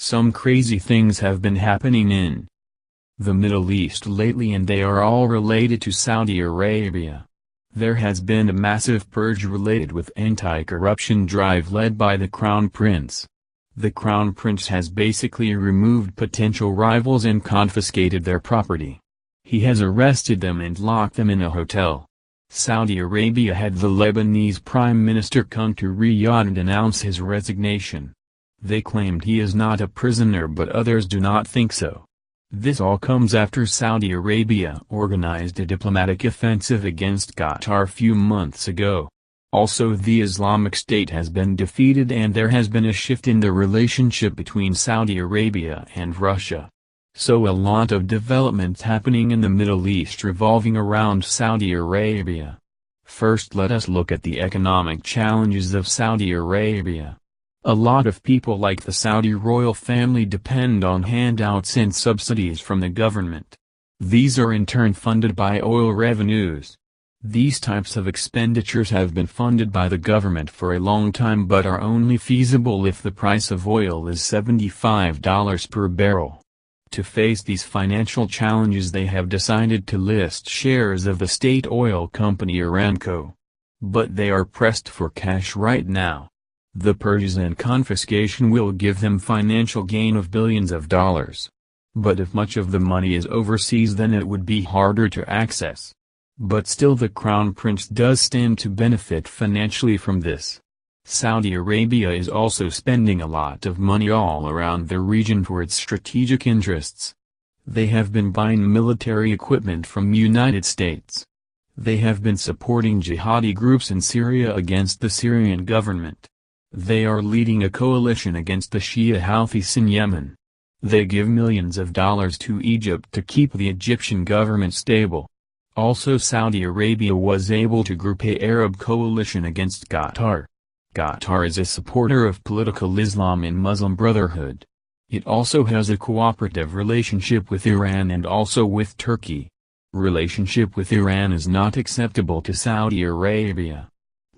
Some crazy things have been happening in the Middle East lately, and they are all related to Saudi Arabia. There has been a massive purge related with anti-corruption drive led by the Crown Prince. The Crown Prince has basically removed potential rivals and confiscated their property. He has arrested them and locked them in a hotel. Saudi Arabia had the Lebanese Prime Minister come to Riyadh and announce his resignation. They claimed he is not a prisoner, but others do not think so. This all comes after Saudi Arabia organized a diplomatic offensive against Qatar a few months ago. Also, the Islamic State has been defeated and there has been a shift in the relationship between Saudi Arabia and Russia. So a lot of developments happening in the Middle East revolving around Saudi Arabia. First, let us look at the economic challenges of Saudi Arabia. A lot of people like the Saudi royal family depend on handouts and subsidies from the government. These are in turn funded by oil revenues. These types of expenditures have been funded by the government for a long time but are only feasible if the price of oil is $75 per barrel. To face these financial challenges, they have decided to list shares of the state oil company Aramco. But they are pressed for cash right now. The purges and confiscation will give them financial gain of billions of dollars. But if much of the money is overseas, then it would be harder to access. But still, the Crown Prince does stand to benefit financially from this. Saudi Arabia is also spending a lot of money all around the region for its strategic interests. They have been buying military equipment from United States. They have been supporting jihadi groups in Syria against the Syrian government. They are leading a coalition against the Shia Houthis in Yemen. They give millions of dollars to Egypt to keep the Egyptian government stable. Also, Saudi Arabia was able to group an Arab coalition against Qatar. Qatar is a supporter of political Islam and Muslim Brotherhood. It also has a cooperative relationship with Iran and also with Turkey. Relationship with Iran is not acceptable to Saudi Arabia.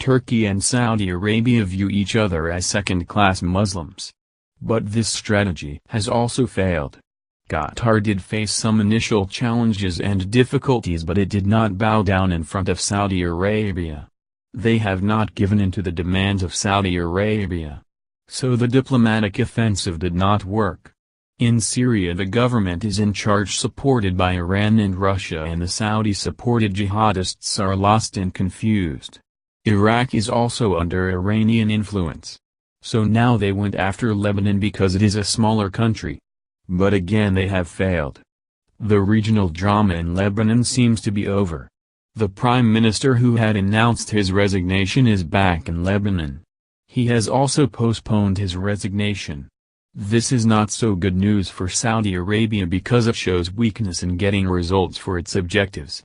Turkey and Saudi Arabia view each other as second-class Muslims. But this strategy has also failed. Qatar did face some initial challenges and difficulties, but it did not bow down in front of Saudi Arabia. They have not given in to the demands of Saudi Arabia. So the diplomatic offensive did not work. In Syria, the government is in charge, supported by Iran and Russia, and the Saudi-supported jihadists are lost and confused. Iraq is also under Iranian influence. So now they went after Lebanon because it is a smaller country. But again they have failed. The regional drama in Lebanon seems to be over. The prime minister who had announced his resignation is back in Lebanon. He has also postponed his resignation. This is not so good news for Saudi Arabia because it shows weakness in getting results for its objectives.